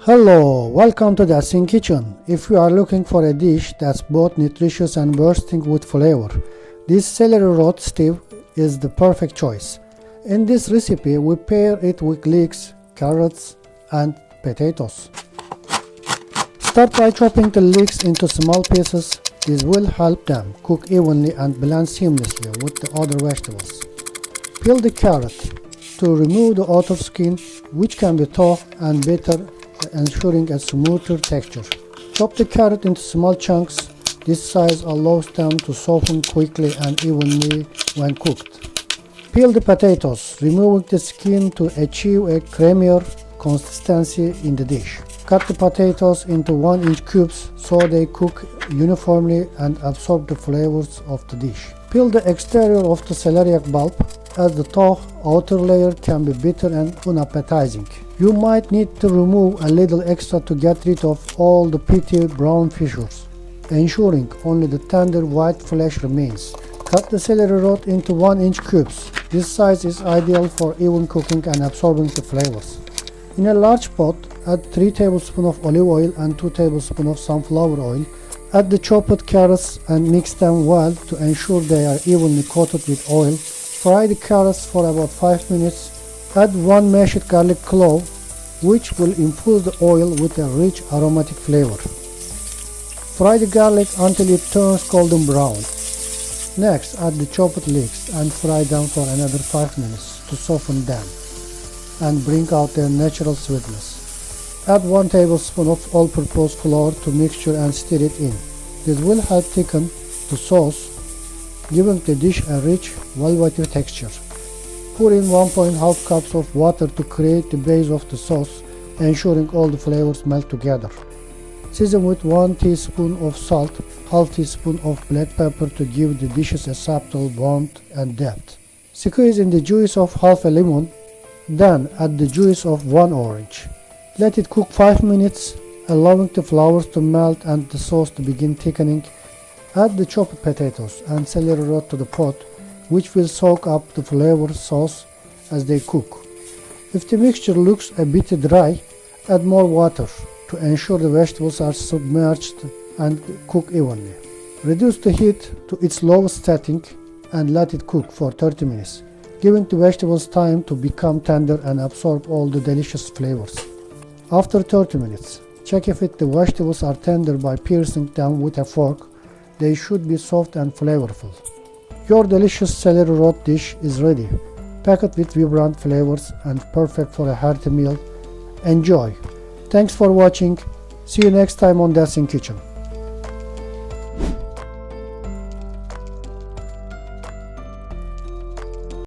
Hello, welcome to Dancing Kitchen. If you are looking for a dish that's both nutritious and bursting with flavor, this celery root stew is the perfect choice. In this recipe, we pair it with leeks, carrots, and potatoes. Start by chopping the leeks into small pieces. This will help them cook evenly and blend seamlessly with the other vegetables. Peel the carrot to remove the outer skin, which can be tough and bitter, ensuring a smoother texture. Chop the carrot into small chunks. This size allows them to soften quickly and evenly when cooked. Peel the potatoes, removing the skin to achieve a creamier consistency in the dish. Cut the potatoes into 1-inch cubes so they cook uniformly and absorb the flavors of the dish. Peel the exterior of the celeriac bulb, as the tough outer layer can be bitter and unappetizing. You might need to remove a little extra to get rid of all the pitty brown fissures, ensuring only the tender white flesh remains. Cut the celery root into 1-inch cubes. This size is ideal for even cooking and absorbing the flavors. In a large pot, add 3 tablespoons of olive oil and 2 tablespoons of sunflower oil. Add the chopped carrots and mix them well to ensure they are evenly coated with oil. Fry the carrots for about 5 minutes. Add 1 mashed garlic clove, which will infuse the oil with a rich aromatic flavor. Fry the garlic until it turns golden brown. Next, add the chopped leeks and fry them for another 5 minutes to soften them and bring out their natural sweetness. Add 1 tablespoon of all-purpose flour to mixture and stir it in. This will help thicken the sauce, giving the dish a rich, velvety texture. Pour in 1.5 cups of water to create the base of the sauce, ensuring all the flavors melt together. Season with 1 teaspoon of salt, half teaspoon of black pepper to give the dishes a subtle warmth and depth. Squeeze in the juice of half a lemon, then add the juice of 1 orange. Let it cook 5 minutes, allowing the flours to melt and the sauce to begin thickening. Add the chopped potatoes and celery root to the pot, which will soak up the flavor sauce as they cook. If the mixture looks a bit dry, add more water to ensure the vegetables are submerged and cook evenly. Reduce the heat to its lowest setting and let it cook for 30 minutes, giving the vegetables time to become tender and absorb all the delicious flavors. After 30 minutes, check if the vegetables are tender by piercing them with a fork. They should be soft and flavorful. Your delicious celery root dish is ready, packed with vibrant flavors and perfect for a hearty meal. Enjoy! Thanks for watching. See you next time on Dancing Kitchen.